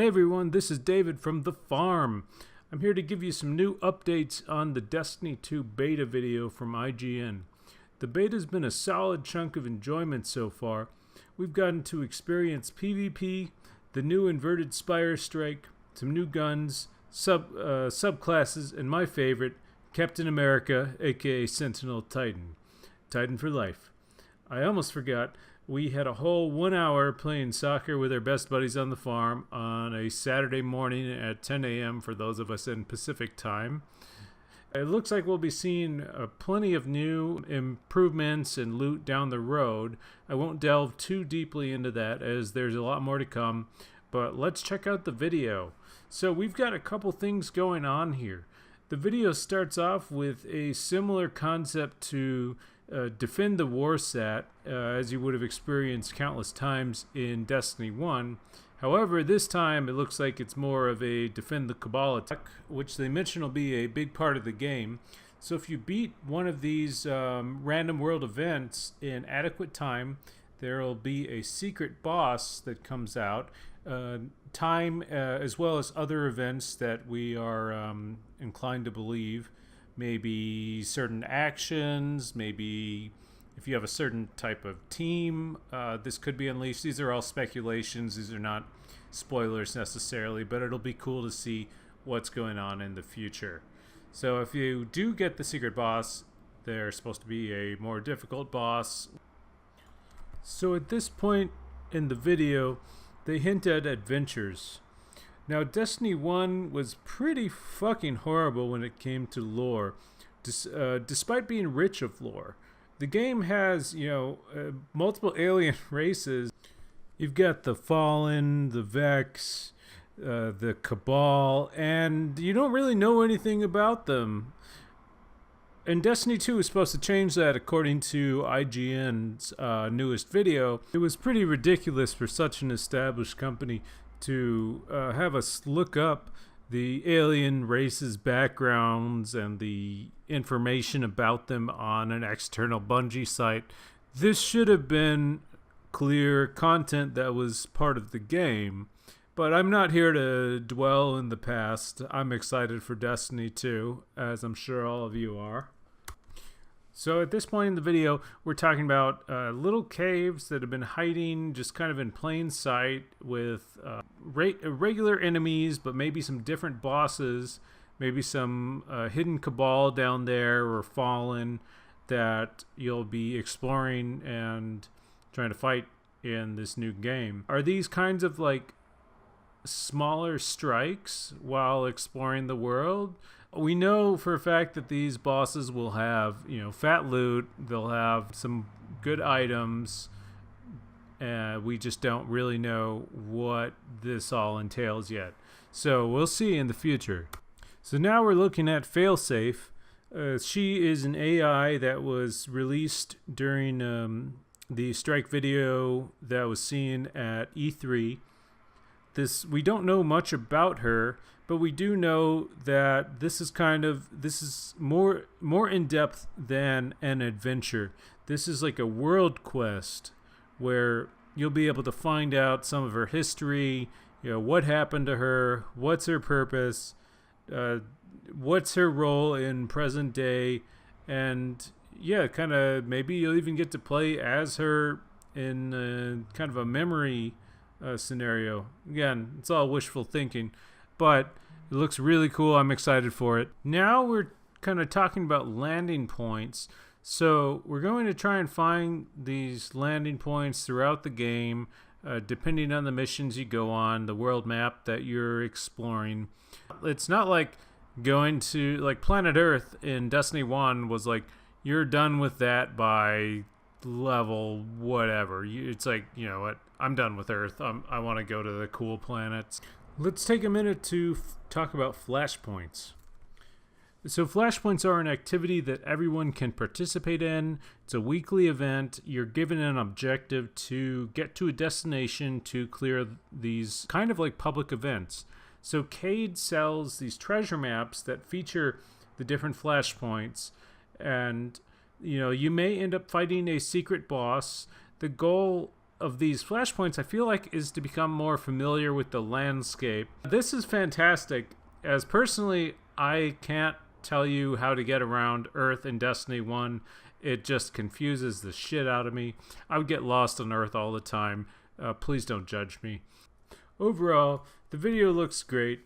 everyone, this is David from The Farm. I'm here to give you some new updates on the Destiny 2 beta video from IGN. The beta's been a solid chunk of enjoyment so far. We've gotten to experience PvP, the new inverted spire strike, some new guns, subclasses, and my favorite, Captain America, aka Sentinel Titan. Titan for life. I almost forgot, we had a whole 1 hour playing soccer with our best buddies on the farm on a Saturday morning at 10 a.m. for those of us in Pacific time. It looks like we'll be seeing plenty of new improvements and loot down the road. I won't delve too deeply into that as there's a lot more to come, but let's check out the video. So we've got a couple things going on here. The video starts off with a similar concept to defend the warsat, as you would have experienced countless times in Destiny 1. However, this time it looks like it's more of a defend the Cabal attack, which they mention will be a big part of the game. So if you beat one of these random world events in adequate time, there will be a secret boss that comes out. Time as well as other events that we are inclined to believe. Maybe certain actions, maybe if you have a certain type of team, this could be unleashed. These are all speculations. These are not spoilers necessarily, but it'll be cool to see what's going on in the future. So if you do get the secret boss, there's supposed to be a more difficult boss. So at this point in the video, they hint at adventures. Now, Destiny 1 was pretty fucking horrible when it came to lore, despite being rich of lore. The game has, multiple alien races. You've got the Fallen, the Vex, the Cabal, and you don't really know anything about them. And Destiny 2 is supposed to change that according to IGN's newest video. It was pretty ridiculous for such an established company to have us look up the alien races' backgrounds and the information about them on an external Bungie site. This should have been clear content that was part of the game, but I'm not here to dwell in the past. I'm excited for Destiny 2, as I'm sure all of you are. So at this point in the video, we're talking about little caves that have been hiding just kind of in plain sight with regular enemies, but maybe some different bosses, maybe some hidden Cabal down there or Fallen that you'll be exploring and trying to fight in this new game. Are these kinds of like smaller strikes while exploring the world? We know for a fact that these bosses will have, fat loot. They'll have some good items. We just don't really know what this all entails yet. So we'll see in the future. So now we're looking at Failsafe. She is an AI that was released during the strike video that was seen at E3. We don't know much about her, but we do know that this is more in depth than an adventure. This is like a world quest where you'll be able to find out some of her history, what happened to her, what's her purpose, what's her role in present day, and kind of maybe you'll even get to play as her in kind of a memory scenario. Again, it's all wishful thinking, but it looks really cool. I'm excited for it. Now we're kind of talking about landing points. So we're going to try and find these landing points throughout the game, depending on the missions you go on, the world map that you're exploring. It's not like going to, like Planet Earth in Destiny 1 was like, you're done with that by level whatever. It's like, you know what, I'm done with Earth. I want to go to the cool planets. Let's take a minute to talk about flashpoints. So flashpoints are an activity that everyone can participate in. It's a weekly event. You're given an objective to get to a destination to clear these kind of like public events. So Cayde sells these treasure maps that feature the different flashpoints, and you may end up fighting a secret boss. The goal of these flashpoints, I feel like, is to become more familiar with the landscape. This is fantastic, as personally, I can't tell you how to get around Earth in Destiny 1. It just confuses the shit out of me. I would get lost on Earth all the time. Please don't judge me. Overall, the video looks great.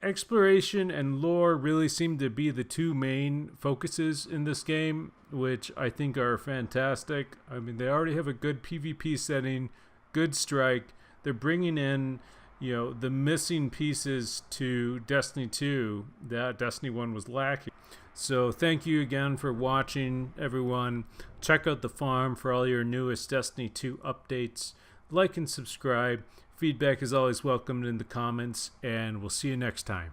Exploration and lore really seem to be the two main focuses in this game, which I think are fantastic. I mean, they already have a good PvP setting, good strike. They're bringing in, you know, the missing pieces to Destiny 2 that Destiny 1 was lacking. So thank you again for watching, everyone. Check out the farm for all your newest Destiny 2 updates. Like and subscribe. Feedback is always welcomed in the comments, and we'll see you next time.